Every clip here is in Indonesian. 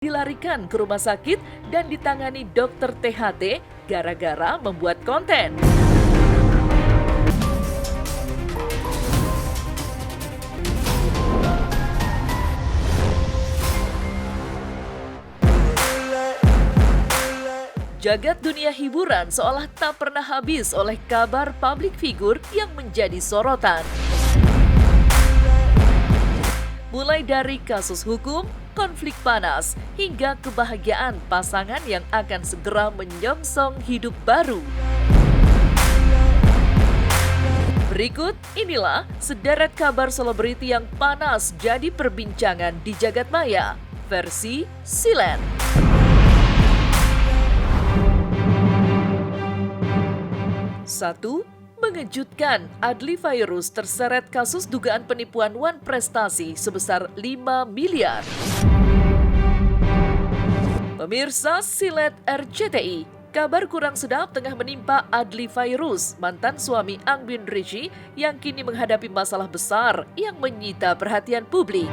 dilarikan ke rumah sakit dan ditangani dokter THT gara-gara membuat konten. Jagat dunia hiburan seolah tak pernah habis oleh kabar publik figur yang menjadi sorotan. Mulai dari kasus hukum, konflik panas, hingga kebahagiaan pasangan yang akan segera menyongsong hidup baru. Berikut inilah sederet kabar selebriti yang panas jadi perbincangan di jagat maya, versi Silen. 1. Mengejutkan, Adly Fairuz terseret kasus dugaan penipuan Wan Prestasi sebesar 5 miliar. Pemirsa Silet RCTI, kabar kurang sedap tengah menimpa Adly Fairuz, mantan suami Angbin Rishi yang kini menghadapi masalah besar yang menyita perhatian publik.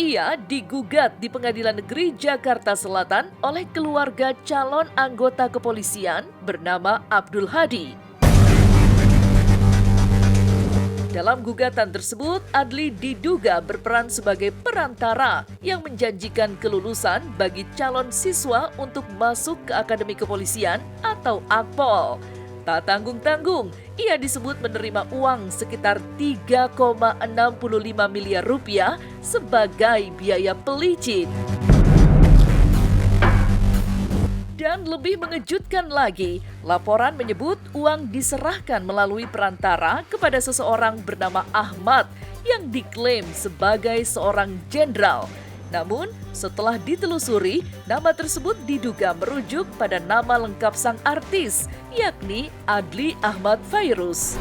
Ia digugat di Pengadilan Negeri Jakarta Selatan oleh keluarga calon anggota kepolisian bernama Abdul Hadi. Dalam gugatan tersebut, Adly diduga berperan sebagai perantara yang menjanjikan kelulusan bagi calon siswa untuk masuk ke Akademi Kepolisian atau Akpol. Tak tanggung-tanggung, ia disebut menerima uang sekitar 3,65 miliar rupiah sebagai biaya pelicin. Dan lebih mengejutkan lagi, laporan menyebut uang diserahkan melalui perantara kepada seseorang bernama Ahmad yang diklaim sebagai seorang jenderal. Namun, setelah ditelusuri, nama tersebut diduga merujuk pada nama lengkap sang artis, yakni Adly Ahmad Fairuz.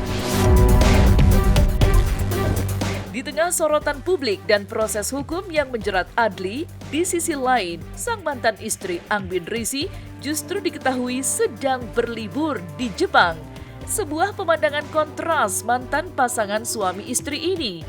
Di tengah sorotan publik dan proses hukum yang menjerat Adly, di sisi lain, sang mantan istri Angbin Rishi justru diketahui sedang berlibur di Jepang. Sebuah pemandangan kontras mantan pasangan suami istri ini.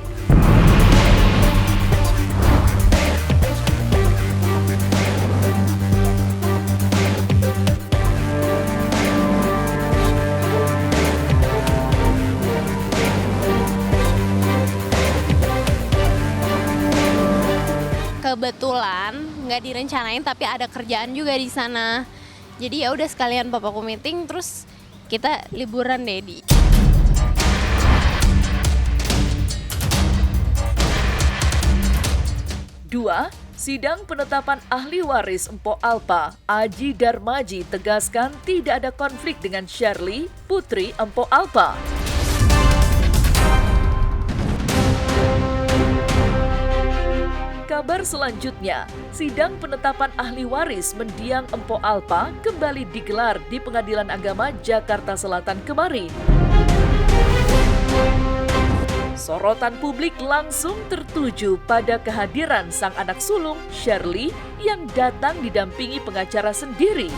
Kebetulan nggak direncanain tapi ada kerjaan juga di sana. Jadi ya udah sekalian papaku meeting terus kita liburan deh di. 2. Sidang penetapan ahli waris Mpok Alpa, Aji Darmaji tegaskan tidak ada konflik dengan Shirley, putri Mpok Alpa. Kabar selanjutnya, sidang penetapan ahli waris mendiang Mpok Alpa kembali digelar di Pengadilan Agama Jakarta Selatan kemarin. Sorotan publik langsung tertuju pada kehadiran sang anak sulung, Shirley, yang datang didampingi pengacara sendiri.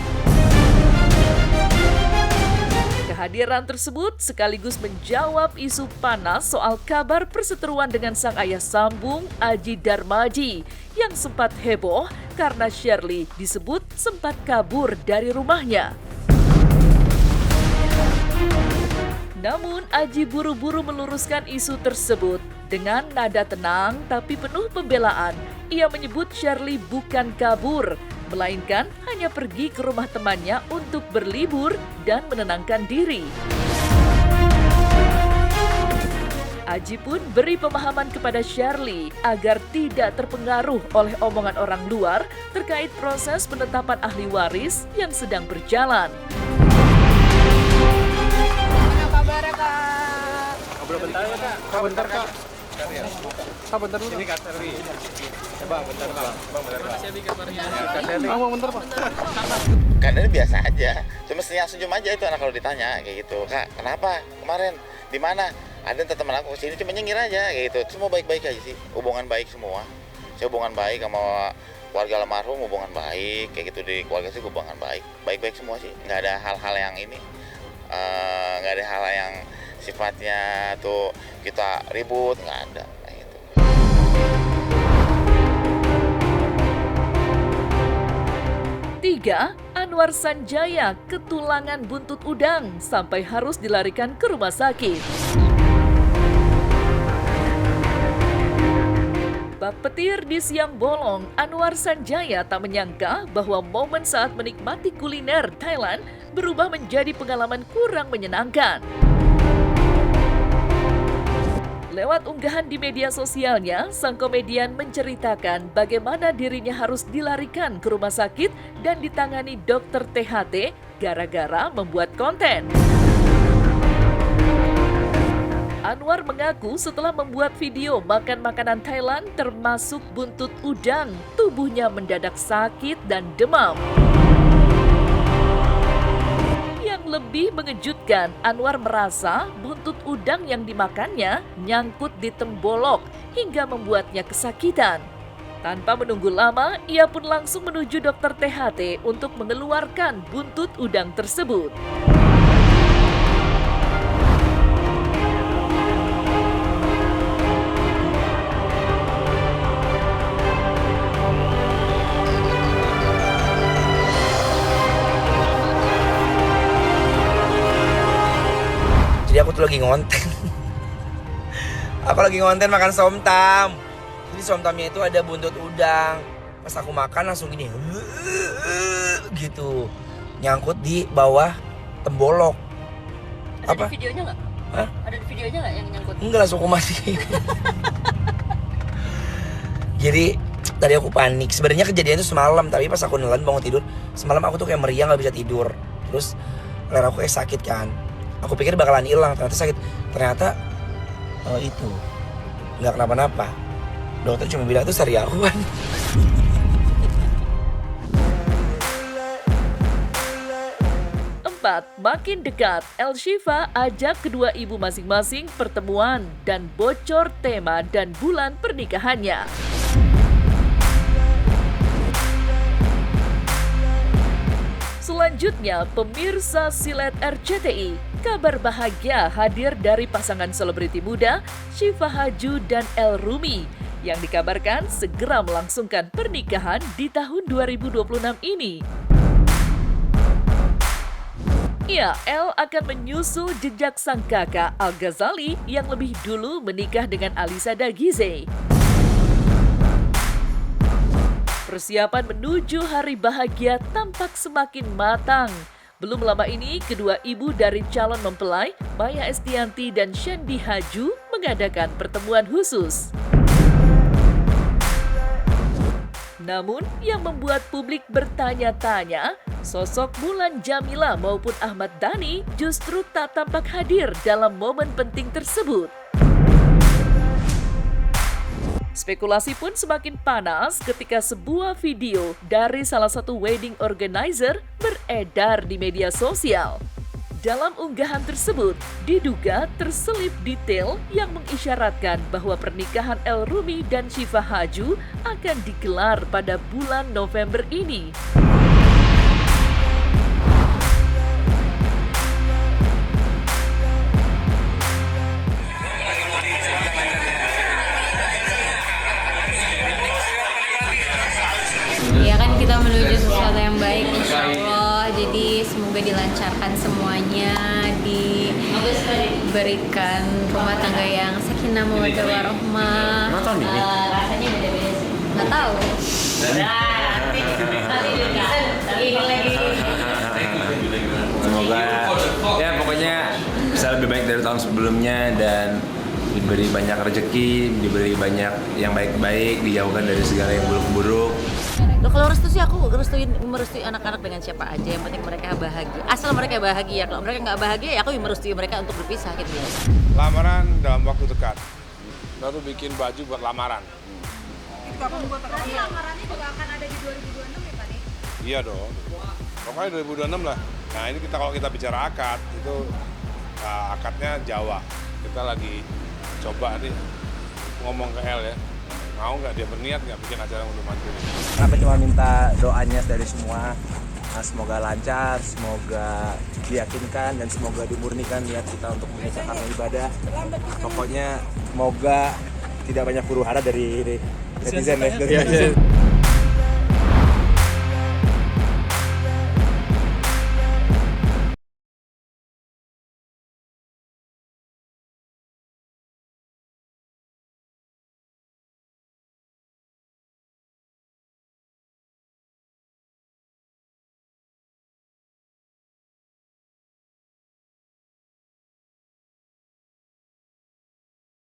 Kehadiran tersebut sekaligus menjawab isu panas soal kabar perseteruan dengan sang ayah sambung, Aji Darmaji, yang sempat heboh karena Shirley disebut sempat kabur dari rumahnya. Namun, Aji buru-buru meluruskan isu tersebut. Dengan nada tenang tapi penuh pembelaan, ia menyebut Shirley bukan kabur, melainkan hanya pergi ke rumah temannya untuk berlibur dan menenangkan diri. Aji pun beri pemahaman kepada Shirley agar tidak terpengaruh oleh omongan orang luar terkait proses penetapan ahli waris yang sedang berjalan. Kabarnya Kak? Ngobrol bentar ya Kak? Kak bentar Kak. Kak bentar dulu. Ini Kak Sherly. Coba bentar Bang. Bang bentar Kak. Kak Sherly. Bang bentar Pak. Keadaannya biasa aja. Cuma senyum aja itu anak kalau ditanya kayak gitu. Kak, kenapa kemarin? Di mana? Ada teman aku kesini cuma nyengir aja kayak gitu. Semua baik-baik aja sih. Hubungan baik semua. Saya hubungan baik sama keluarga almarhum, hubungan baik kayak gitu. Di keluarga sih hubungan baik. Baik-baik semua sih. Nggak ada hal-hal yang ini. Nggak ada hal yang sifatnya tuh kita ribut, nggak ada kayak gitu. Diduga Anwar Sanjaya ketulangan buntut udang sampai harus dilarikan ke rumah sakit. Bak petir di siang bolong, Anwar Sanjaya tak menyangka bahwa momen saat menikmati kuliner Thailand berubah menjadi pengalaman kurang menyenangkan. Lewat unggahan di media sosialnya, sang komedian menceritakan bagaimana dirinya harus dilarikan ke rumah sakit dan ditangani dokter THT gara-gara membuat konten. Anwar mengaku setelah membuat video makan makanan Thailand termasuk buntut udang, tubuhnya mendadak sakit dan demam. Yang lebih mengejutkan, Anwar merasa buntut udang yang dimakannya nyangkut di tembolok hingga membuatnya kesakitan. Tanpa menunggu lama, ia pun langsung menuju dokter THT untuk mengeluarkan buntut udang tersebut. Jadi aku tuh lagi ngonten. Aku lagi ngonten makan somtam. Jadi somtamnya itu ada buntut udang. Pas aku makan langsung gini, gitu, nyangkut di bawah tembolok. Ada di videonya nggak? Hah? Ada di videonya nggak yang nyangkut? Enggak, langsung aku mati. Jadi tadi aku panik. Sebenarnya kejadian itu semalam, tapi pas aku nelan bangun tidur, semalam aku tuh kayak meriang, nggak bisa tidur. Terus leher aku kayak sakit kan. Aku pikir bakalan hilang, ternyata sakit. Ternyata itu nggak kenapa-napa. Dokter cuma bilang itu sariawan. Makin dekat, El Shifa ajak kedua ibu masing-masing pertemuan dan bocor tema dan bulan pernikahannya. Selanjutnya, pemirsa Silet RCTI, kabar bahagia hadir dari pasangan selebriti muda Shifa Haju dan El Rumi yang dikabarkan segera melangsungkan pernikahan di tahun 2026 ini. Ya, El akan menyusul jejak sang kakak Al Ghazali yang lebih dulu menikah dengan Alisa Dagize. Persiapan menuju hari bahagia tampak semakin matang. Belum lama ini, kedua ibu dari calon mempelai, Maya Estianty dan Shandy Haju, mengadakan pertemuan khusus. Namun, yang membuat publik bertanya-tanya, sosok Mulan Jamila maupun Ahmad Dhani justru tak tampak hadir dalam momen penting tersebut. Spekulasi pun semakin panas ketika sebuah video dari salah satu wedding organizer beredar di media sosial. Dalam unggahan tersebut, diduga terselip detail yang mengisyaratkan bahwa pernikahan El Rumi dan Shifa Haju akan digelar pada bulan November ini. Ya kan kita menuju sesuatu yang baik insya Allah. Jadi semoga dilancarkan semuanya, diberikan rumah tangga yang sakinah mawaddah warahmah. Rasanya beda-beda sih. Nggak tahu. Semoga ya pokoknya bisa lebih baik dari tahun sebelumnya dan diberi banyak rezeki, diberi banyak yang baik-baik, dijauhkan dari segala yang buruk-buruk. Loh, kalau restu sih aku merestui anak-anak dengan siapa aja, yang penting mereka bahagia. Asal mereka bahagia, kalau mereka nggak bahagia ya aku merestui mereka untuk berpisah gitu ya. Lamaran dalam waktu dekat. Kita tuh bikin baju buat lamaran. Berarti lamarannya juga akan ada di 2026 ya Pak? Iya dong. Pokoknya 2026 lah. Nah ini kita kalau kita bicara akad, itu akadnya Jawa. Kita lagi coba nih ngomong ke El ya. Mau nggak dia berniat nggak bikin acara untuk mantu ini? Aku cuma minta doanya dari semua. Semoga lancar, semoga diyakinkan dan semoga dimurnikan niat kita untuk menikah karena ibadah. Pokoknya semoga tidak banyak huru hara dari netizen ya.